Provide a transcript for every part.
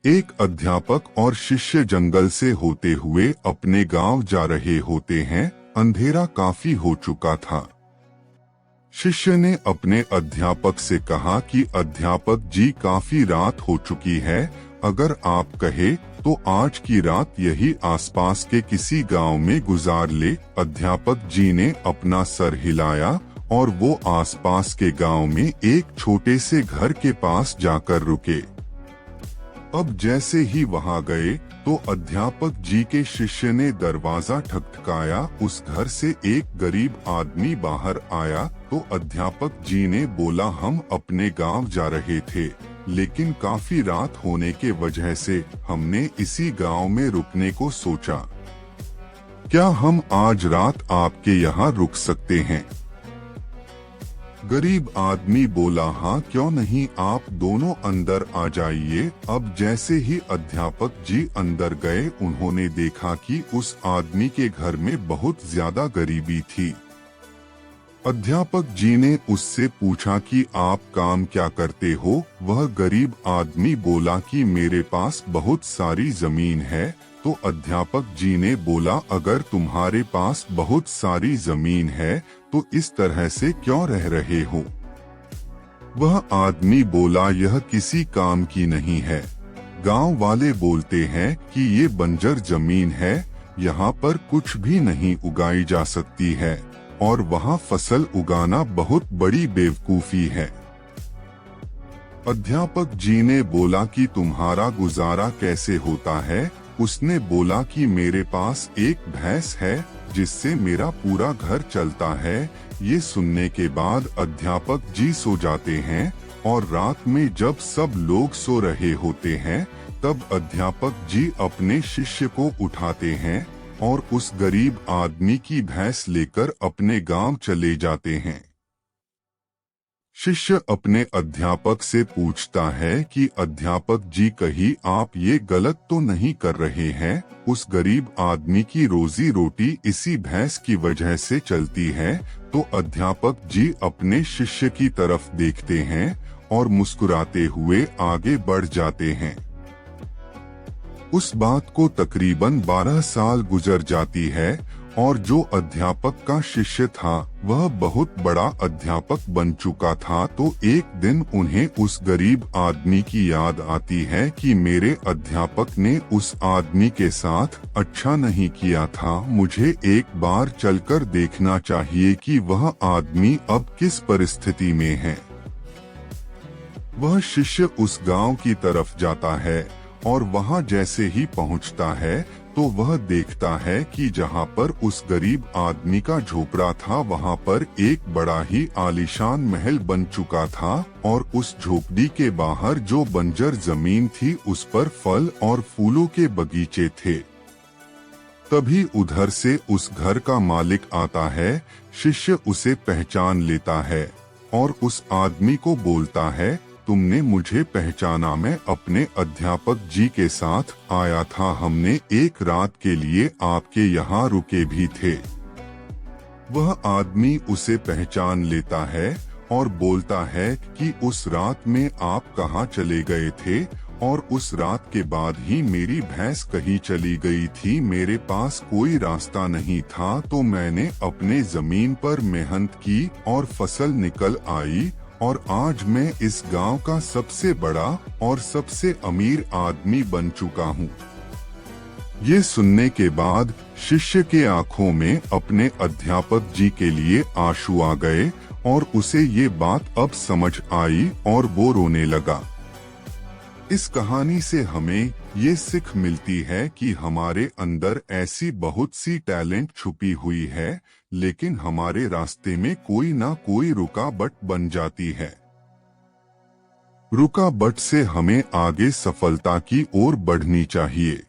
एक अध्यापक और शिष्य जंगल से होते हुए अपने गांव जा रहे होते हैं। अंधेरा काफी हो चुका था। शिष्य ने अपने अध्यापक से कहा कि अध्यापक जी, काफी रात हो चुकी है, अगर आप कहे तो आज की रात यही आसपास के किसी गांव में गुजार ले। अध्यापक जी ने अपना सर हिलाया और वो आसपास के गांव में एक छोटे से घर के पास जाकर रुके। अब जैसे ही वहां गए तो अध्यापक जी के शिष्य ने दरवाजा ठकठकाया। उस घर से एक गरीब आदमी बाहर आया तो अध्यापक जी ने बोला, हम अपने गांव जा रहे थे, लेकिन काफी रात होने के वजह से हमने इसी गांव में रुकने को सोचा। क्या हम आज रात आपके यहाँ रुक सकते हैं? गरीब आदमी बोला, हाँ क्यों नहीं, आप दोनों अंदर आ जाइए। अब जैसे ही अध्यापक जी अंदर गए, उन्होंने देखा कि उस आदमी के घर में बहुत ज्यादा गरीबी थी। अध्यापक जी ने उससे पूछा कि आप काम क्या करते हो? वह गरीब आदमी बोला कि मेरे पास बहुत सारी जमीन है। तो अध्यापक जी ने बोला, अगर तुम्हारे पास बहुत सारी जमीन है तो इस तरह से क्यों रह रहे हो? वह आदमी बोला, यह किसी काम की नहीं है। गांव वाले बोलते हैं कि ये बंजर जमीन है, यहाँ पर कुछ भी नहीं उगाई जा सकती है और वहाँ फसल उगाना बहुत बड़ी बेवकूफी है। अध्यापक जी ने बोला कि तुम्हारा गुजारा कैसे होता है? उसने बोला कि मेरे पास एक भैंस है जिससे मेरा पूरा घर चलता है। ये सुनने के बाद अध्यापक जी सो जाते हैं और रात में जब सब लोग सो रहे होते हैं तब अध्यापक जी अपने शिष्य को उठाते हैं और उस गरीब आदमी की भैंस लेकर अपने गांव चले जाते हैं। शिष्य अपने अध्यापक से पूछता है कि अध्यापक जी, कहीं आप ये गलत तो नहीं कर रहे हैं? उस गरीब आदमी की रोजी रोटी इसी भैंस की वजह से चलती है। तो अध्यापक जी अपने शिष्य की तरफ देखते हैं और मुस्कुराते हुए आगे बढ़ जाते हैं। उस बात को तकरीबन 12 साल गुजर जाती है और जो अध्यापक का शिष्य था वह बहुत बड़ा अध्यापक बन चुका था। तो एक दिन उन्हें उस गरीब आदमी की याद आती है कि मेरे अध्यापक ने उस आदमी के साथ अच्छा नहीं किया था, मुझे एक बार चलकर देखना चाहिए कि वह आदमी अब किस परिस्थिति में है। वह शिष्य उस गांव की तरफ जाता है और वहां जैसे ही पहुंचता है तो वह देखता है कि जहां पर उस गरीब आदमी का झोपड़ा था वहां पर एक बड़ा ही आलीशान महल बन चुका था और उस झोपड़ी के बाहर जो बंजर जमीन थी उस पर फल और फूलों के बगीचे थे। तभी उधर से उस घर का मालिक आता है। शिष्य उसे पहचान लेता है और उस आदमी को बोलता है, तुमने मुझे पहचाना? मैं अपने अध्यापक जी के साथ आया था, हमने एक रात के लिए आपके यहाँ रुके भी थे। वह आदमी उसे पहचान लेता है और बोलता है कि उस रात में आप कहाँ चले गए थे? और उस रात के बाद ही मेरी भैंस कहीं चली गई थी, मेरे पास कोई रास्ता नहीं था, तो मैंने अपने जमीन पर मेहनत की और फसल निकल आई और आज मैं इस गांव का सबसे बड़ा और सबसे अमीर आदमी बन चुका हूँ। ये सुनने के बाद शिष्य के आंखों में अपने अध्यापक जी के लिए आंसू आ गए और उसे ये बात अब समझ आई और वो रोने लगा। इस कहानी से हमें ये सीख मिलती है कि हमारे अंदर ऐसी बहुत सी टैलेंट छुपी हुई है, लेकिन हमारे रास्ते में कोई ना कोई रुकावट बन जाती है। रुकावट से हमें आगे सफलता की ओर बढ़नी चाहिए।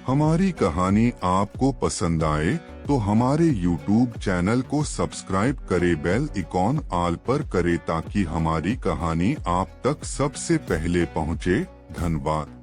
हमारी कहानी आपको पसंद आए तो हमारे YouTube चैनल को सब्सक्राइब करें, बेल आइकॉन ऑल पर करें ताकि हमारी कहानी आप तक सबसे पहले पहुंचे। धन्यवाद।